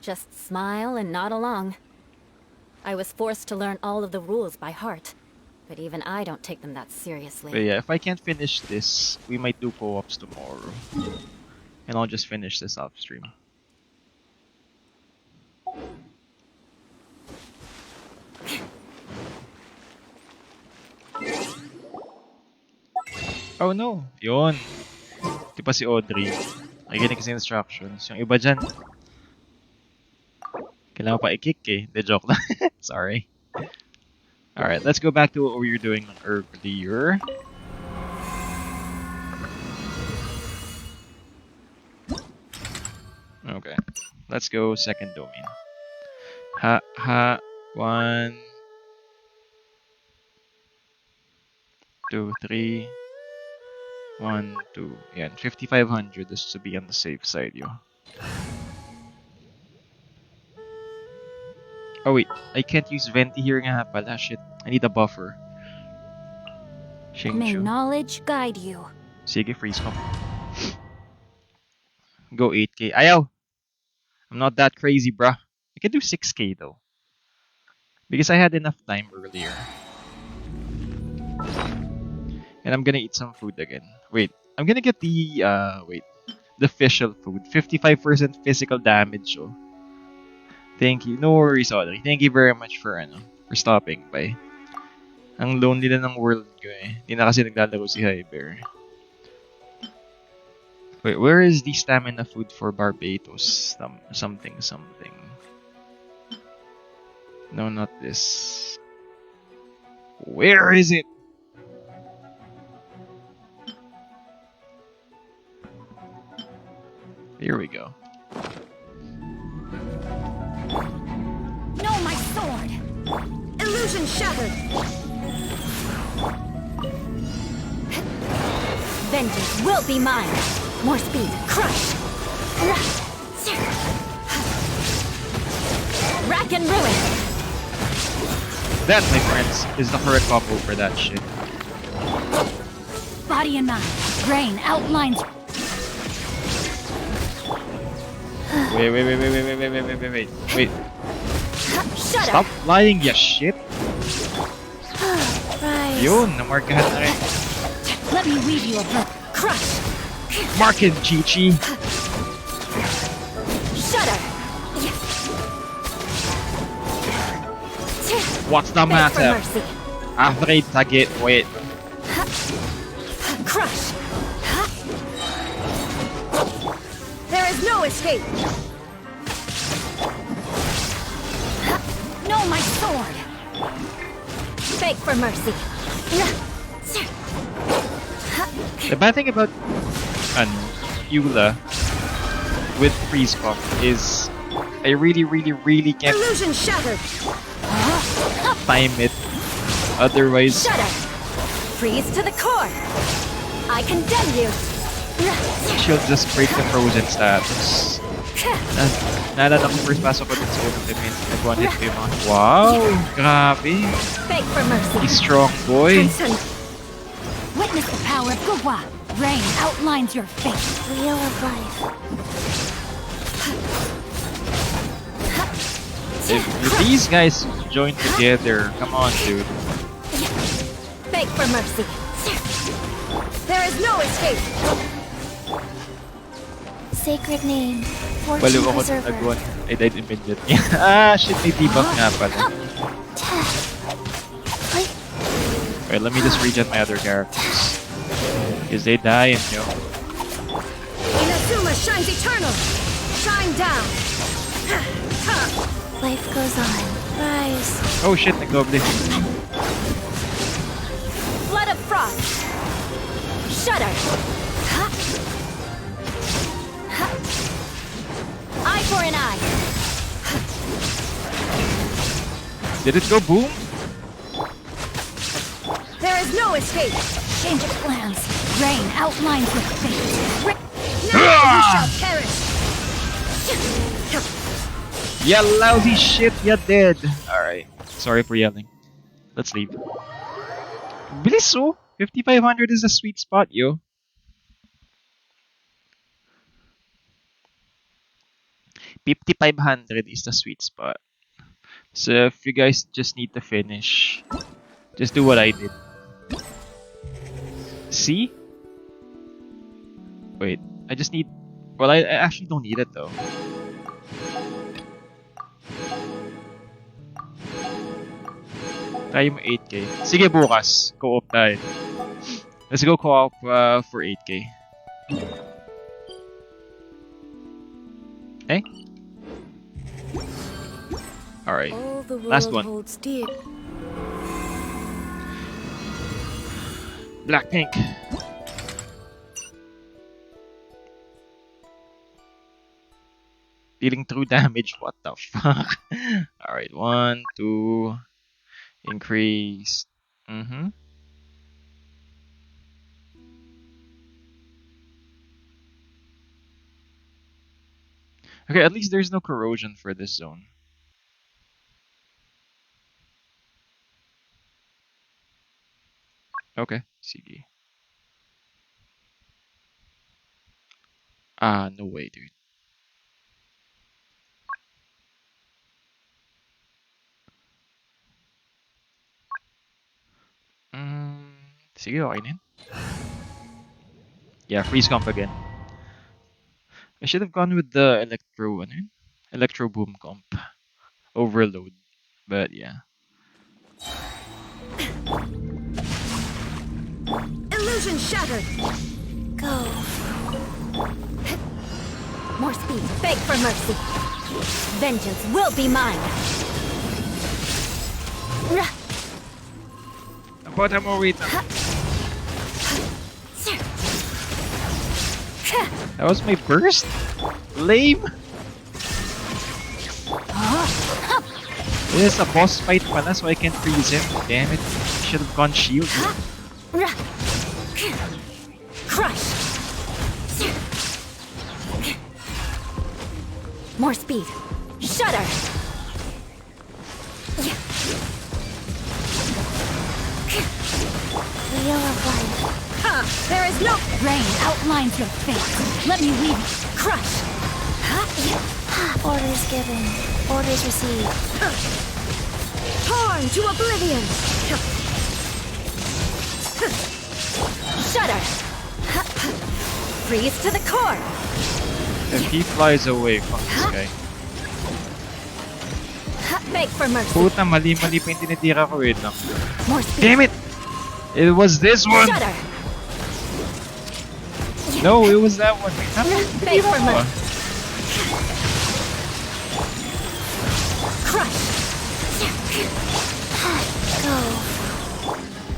Just smile and nod along. I was forced to learn all of the rules by heart, but even I don't take them that seriously. But yeah, if I can't finish this, we might do co-ops tomorrow. And I'll just finish this off stream. Oh no! Yun! Di pa si Audrey. Nakikinig kasi instructions. Yung iba dyan, kailangan pa i-kick eh. De joke lang. Sorry. Alright, let's go back to what we were doing earlier. Okay. Let's go second domain. Ha. 1, 2, 3. 1, 2. Yeah, 5,500 is to be on the safe side, yo. Oh wait, I can't use Venti here nga pala. Shit, I need a buffer. May Shingchu. knowledge guide you. Sige, freeze mo. Go 8k. Ayaw! I'm not that crazy, bruh. I can do 6k though. Because I had enough time earlier. And I'm gonna eat some food again. Wait, I'm gonna get the, the official food. 55% physical damage, oh. Thank you. No worries, Audrey. Thank you very much for stopping by. Ang lonely na ng world ko eh. Hindi na kasi naglalaro si Hyper. Wait, where is the stamina food for Barbados? Something, something. No, not this. Where is it? Here we go. No, my sword! Illusion shattered! Vengeance will be mine! More speed, crush! Rack and ruin! That, my friends, is the correct combo for that shit. Body and mind, brain outlines. Wait. Shut Stop up! lying, ya shit. Right. Yun, namarkahan na rin. Let me weave you a blood. Crush! Mark him, Chi-Chi. Shudder! What's the Beg for matter? mercy. Afraid to get wet. Crush! There is no escape! No, my sword! Beg for mercy. The bad thing about Eula with freeze pump is I really can't Illusion shattered! time it. Otherwise, Shudder! Freeze to the core! I condemn you! she'll just break the frozen status. Naalala ko first pasok ko dun sa unang event, nag-one hit ko yung mga, wow! Grabe! Beg for mercy. He's strong boy! Witness the power of Gugwa. Rain outlines your fate. Wheel of life. If these guys join together, come on, dude. Beg for mercy. There is no escape. Sacred name. Fortune Baliw ako preserver. nag-one. I died immediately. Shit, may debuff nga pala. Wait, let me just regen my other characters. Because they die and Inazuma shines eternal. Shine down. Life goes on. Rise. oh shit, nag-goblin. Blood of frost. Shudder. Eye for an eye. Did it go boom? There is no escape. Change of plans. Rain outlines your fate. Now you shall perish. Ya lousy shit, ya dead. Alright, sorry for yelling. Let's leave. Bilis oh! 5,500 is a sweet spot, yo. $5,500 is the sweet spot. So if you guys just need to finish, just do what I did. See? Wait, I just need... Well, I actually don't need it though. Tayo mo 8k. Sige bukas, co-op tayo. Let's go co-op for 8k. Eh? Alright, last one. Blackpink. Dealing true damage, what the fuck? Alright, 1, 2, increase. Okay, at least there's no corrosion for this zone. Okay, sige. No way, dude. Sige, okay na yun. Yeah, freeze comp again. I should have gone with the Electro Boom comp. Overload. But yeah. Illusion shattered. Go. More speed. Beg for mercy. Vengeance will be mine. About mo, wait. That was my burst? Lame! This is a boss fight pala, so I can't freeze him. Damn it. Should have gone shield. Crush. More speed. Shudder. Wheel of life. There is no rain outlines your fate. Let me weave it. Crush. Orders given. Orders received. Torn to oblivion. Shudder. Freeze to the core. If he flies away, fuck this guy. Beg for mercy. Puta, mali pa yung tinitira ko. Wait lang. More speed. Damn it! It was this one! Shudder. No, it was that one. Beg for mercy. Crush. Go.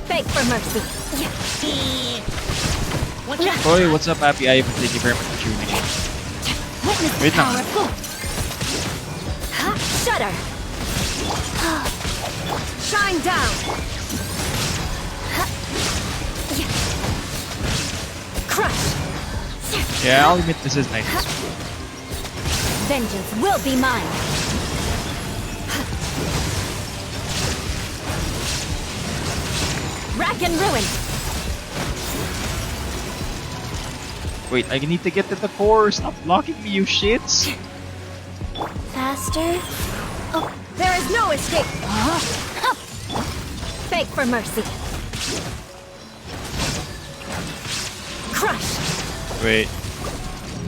Beg for mercy. Boy, what's up, Happy Ivan? Thank you very much for tuning in. Witness Wait lang. powerful. Shudder. Shine down. Crush. Yeah, I'll admit this is nice. Vengeance will be mine. Rack and ruin. Wait, I need to get to the core. Stop blocking me, you shits. Faster. Oh, there is no escape. Beg for mercy. Crush. Wait.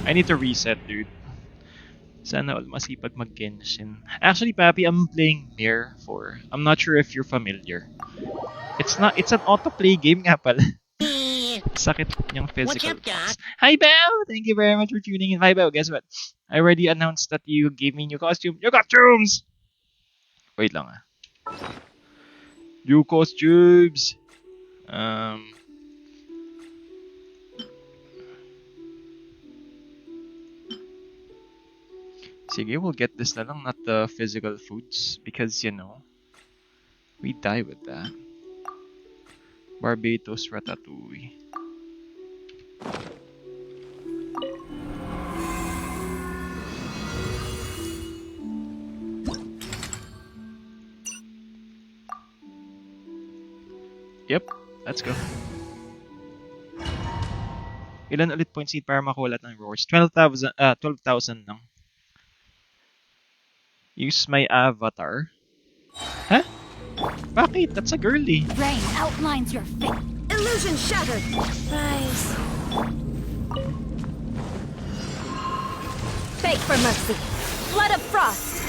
I need to reset, dude. Sana all masipag mag-Genshin. Actually, Papi, I'm playing Mirror 4. I'm not sure if you're familiar. It's an autoplay game nga pala. Sakit yung physical. What's up, Doc? Hi, Belle! Thank you very much for tuning in. Hi, Belle. Guess what? I already announced that you gave me new costume. New costumes! Wait lang ah. New costumes! Sige, we'll get this na lang, not the physical foods. Because, you know, we die with that. Barbados Ratatouille. Yep, let's go. Ilan ulit points need para makuha lahat ng rewards? 12,000 lang. Use my avatar. Huh? Bakit? That's a girly. Rain outlines your fate. Illusion shattered. Rise. Beg for mercy. Flood of frost.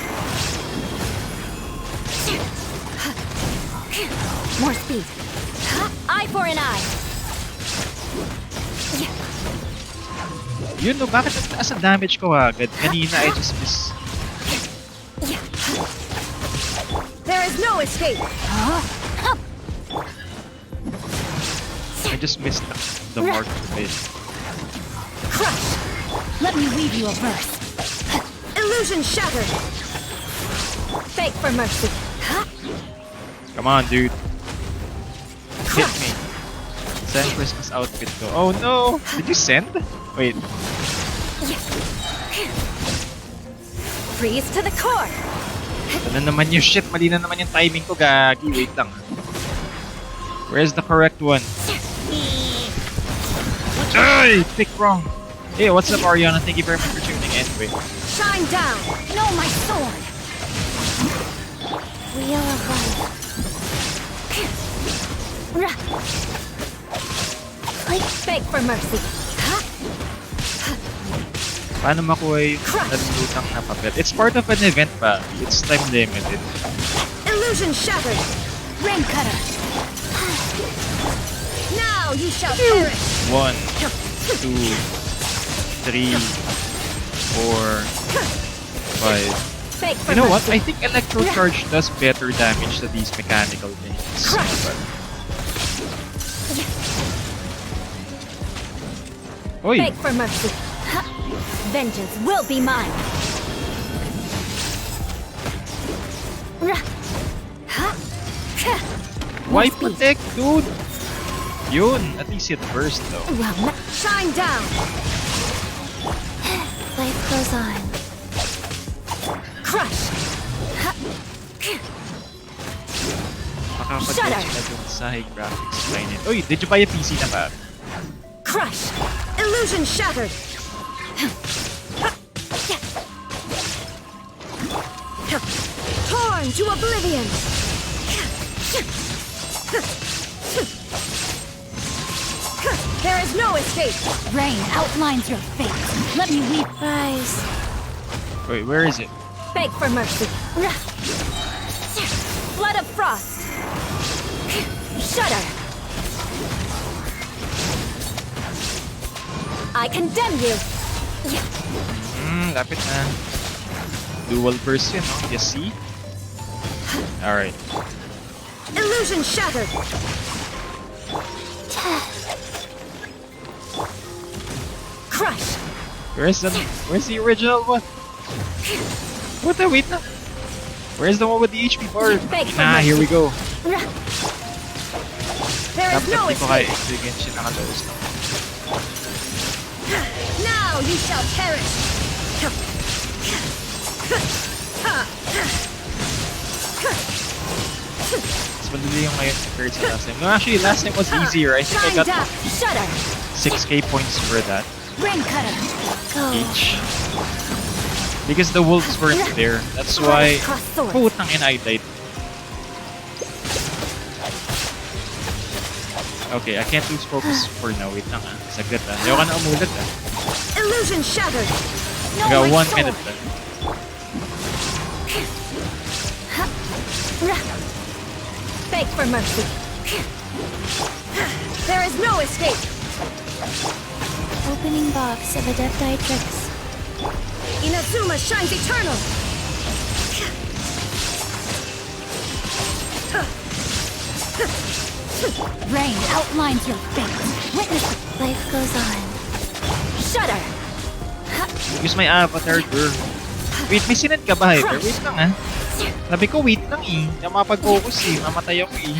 More speed. Eye for an eye. Yun no, bakit nagtaas ang damage ko agad? Kanina I just missed. There is no escape. I just missed the mark a bit. Crush. Let me weave you a verse. Illusion shattered. Beg for mercy. Come on, dude. Hit me. Send Christmas outfit ko. Oh no! Did you send? Wait. Freeze to the core. Ito na naman yung shit. Mali na naman yung timing ko, gagi. Wait lang. Where's the correct one? Ay! Pick wrong. Hey, what's up, Ariana? Thank you very much for tuning in. Wait. Shine down. No, my sword. Wheel of life. Beg for mercy. Paano makuha yung nalulutang na papel? It's part of an event pa. It's time limited. Illusion shattered. Rain cutter. Now you shall perish. 1, 2, 3, 4, 5. Beg for You know what? mercy. I think Electro Charge does better damage to these mechanical things. Crush. Oi! Beg for mercy. Ha. Vengeance will be mine. Ha. Why Speed. protect, dude? Yun, at least it burst though. Well, shine down. Life goes on. Crush. Ha. Makapag-edge na dun sa high graphics line. Uy, did you buy a PC na ba? Crush. Illusion shattered. Torn to oblivion. There is no escape. Rain outlines your fate. Let me weep. Rise. Wait, where is it? Beg for mercy. Flood of frost. Shudder. I condemn you. Lapit na. Dual burst yun, no? You see? Alright. Illusion shattered. Crush. Where's the original one? What the wait na? Where's the one with the HP bar? Beg for Nah, here we go. There is Dapat no di ko kaya escape. Genshin naka-lows na. Now you shall perish. Mas madali yung ngayon compared sa last time. No, actually, last time was easier. I think I Shine got down. Shudder. 6k points for that Rain cutter. Go. each. Because the wolves weren't there. That's why... Cross sword. Putang ina, I died. Okay, I can't lose focus for now. Wait lang ah. Saglit ah. Ayaw ka na umulit ah. Illusion shattered. I got my 1 sword. minute left. Beg for mercy. There is no escape. Opening box of Adepti tricks. Inazuma shines eternal. Rain outlines your fate. Witness. Life goes on. Shudder. Use my avatar, girl. Wait, may sinad ka ba, Hyper? Wait lang ah. Sabi ko, wait lang eh. Hindi ako makapag-focus eh. Mamatay ako eh.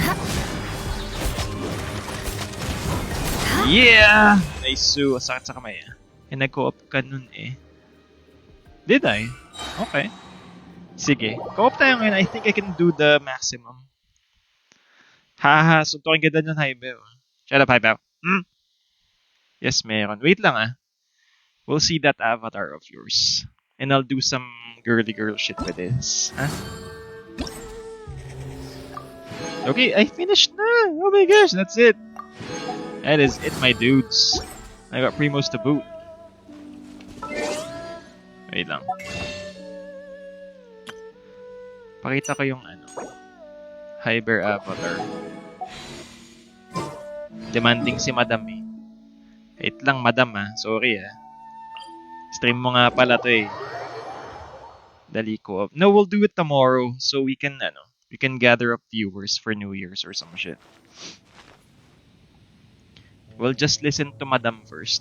Yeah! Nice, Sue. Sakit sa kamay ah. Eh, nag-co-op ka nun eh. Did I? Okay. Sige. Co-op tayo ngayon. I think I can do the maximum. Haha, suntukin ka dyan, Hyper. Shut up, Hyper. Yes, meron. Wait lang ah. We'll see that avatar of yours. And I'll do some girly girl shit with this. Huh? Okay, I finished na! Oh my gosh, that's it! That is it, my dudes. I got Primos to boot. Wait lang. Pakita ko yung ano. Hyper avatar. Demanding si Madam eh. Wait lang, Madam ah. Sorry ah. Stream mo nga pala to eh. Dali ko. No, we'll do it tomorrow so we can gather up viewers for New Year's or some shit. We'll just listen to Madam first.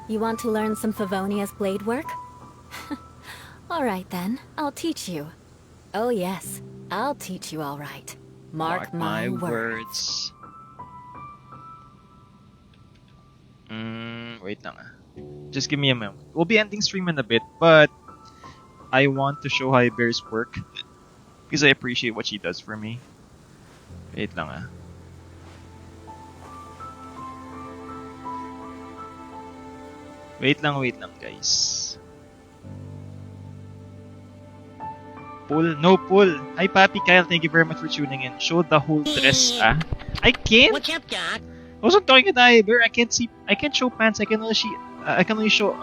You want to learn some Favonia's blade work? Alright then, I'll teach you. Oh yes, I'll teach you alright. Mark my words. Wait lang ah. Just give me a moment. We'll be ending stream in a bit, but I want to show Hyber's work because I appreciate what she does for me. Wait lang ah. Wait lang guys. Pull? No pull. Hi Papi Kyle, thank you very much for tuning in. Show the whole dress ah. I can't. What's up, Doc? I wasn't talking to Hyber. I can't show pants. I can only show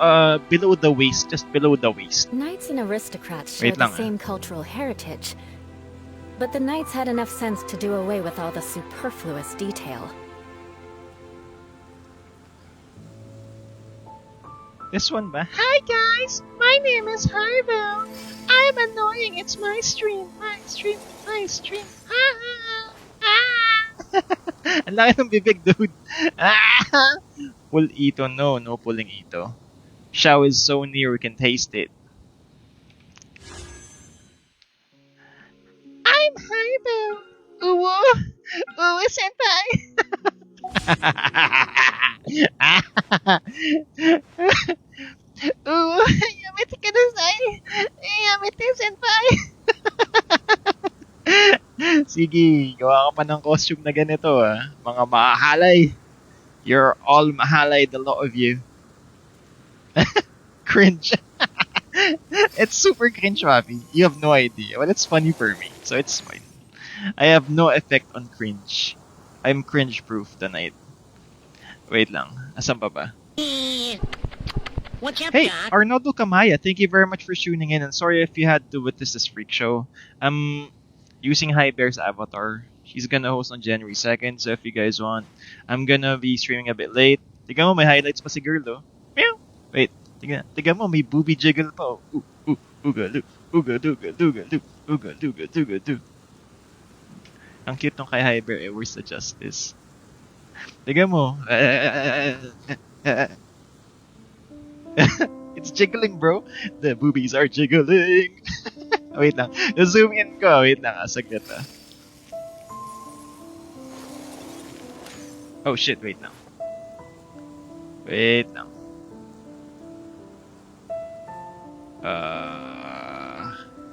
below the waist, just below the waist. Knights and aristocrats share Wait the lang, same cultural heritage. But the knights had enough sense to do away with all the superfluous detail. This one ba? Hi guys! My name is Harville. I'm annoying. It's my stream. My stream. My stream. Ah! Ah! Ang laki ng bibig, dude. Ah! Pull ito. No, no pulling ito. Shao is so near we can taste it. I'm Harville. Uwo. Uwo senpai. Uwo. Yamete kudasai. Yamete senpai. Sige, gawa ka pa ng costume na ganito ah. Mga mahalay. You're all mahalay, the lot of you. Cringe. It's super cringe, Wafi. You have no idea. But it's funny for me, so it's fine. I have no effect on cringe. I'm cringe-proof tonight. Wait lang. Asan pa ba? What's up, Hey, Doc? Arnaldo Kamaya, thank you very much for tuning in, and sorry if you had to witness this freak show. I'm using High Bear's avatar. She's gonna host on January 2nd, so if you guys want, I'm gonna be streaming a bit late. Tignan mo, may highlights pa si girl, oh. Meow! Wait, tignan mo, may booby jiggle pa, oh. Ooga, ooga, dooga, dooga, doo, ooga, dooga, dooga, doo. Ang cute nung kay High Bear, eh, where's the justice? Tignan mo. It's jiggling, bro. The boobies are jiggling. Wait lang. Zoom in ko. Wait lang. Saglit ah. Oh shit, wait lang. Wait lang.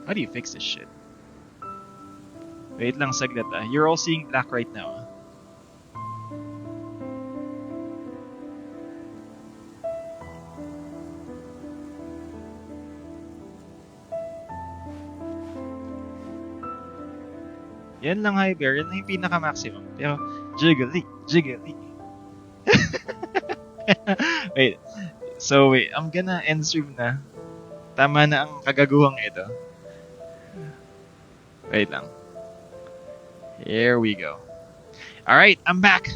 How do you fix this shit? Wait lang, saglit ah. You're all seeing black right now. Yan lang, High Bear. Yan lang yung pinaka-maximum. Pero, jiggly, jiggly. Wait. So, wait. I'm gonna end stream na. Tama na ang kagaguhang ito. Wait lang. Here we go. Alright, I'm back.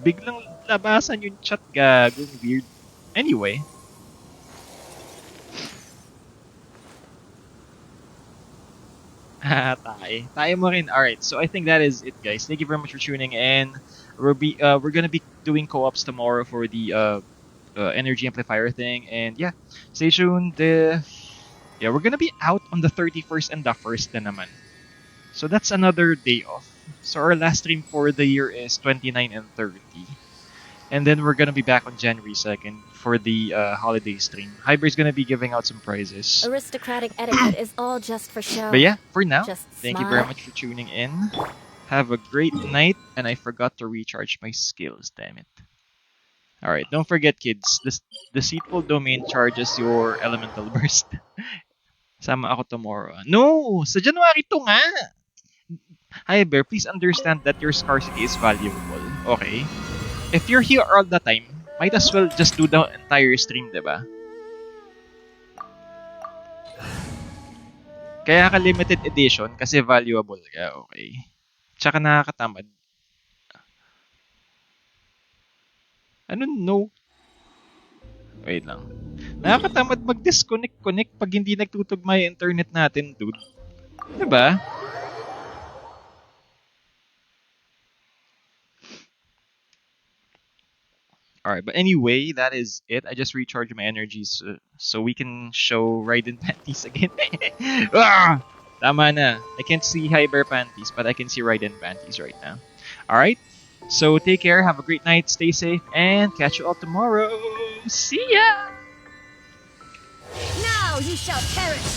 Biglang labasan yung chat, gagong weird. Anyway. Tayo mo rin. Alright, so I think that is it, guys. Thank you very much for tuning in. We're gonna be doing co-ops tomorrow for the energy amplifier thing, and yeah, stay tuned. Yeah, we're gonna be out on the 31st and the 1st na naman. So that's another day off. So our last stream for the year is 29 and 30. And then we're gonna be back on January 2nd for the holiday stream. Hyber's gonna be giving out some prizes. Aristocratic etiquette is all just for show. But yeah, for now, Just thank you very smile. much for tuning in. Have a great night, and I forgot to recharge my skills, damn it. Alright, don't forget kids, this deceitful domain charges your elemental burst. Sama ako tomorrow. No! Sa January to nga! Hi Bear, please understand that your scarcity is valuable, okay? If you're here all the time, might as well just do the entire stream, diba? Kaya ka limited edition kasi valuable ka, okay? Tsaka nakakatamad. Ano no? Wait lang. Nakakatamad mag-disconnect pag hindi nagtutugma yung internet natin, dude. Diba? Alright, but anyway, that is it. I just recharged my energies so we can show Raiden panties again. Ah! Tama na. I can't see Hyber panties, but I can see Raiden panties right now. Alright, so take care, have a great night, stay safe, and catch you all tomorrow. See ya! Now you shall perish!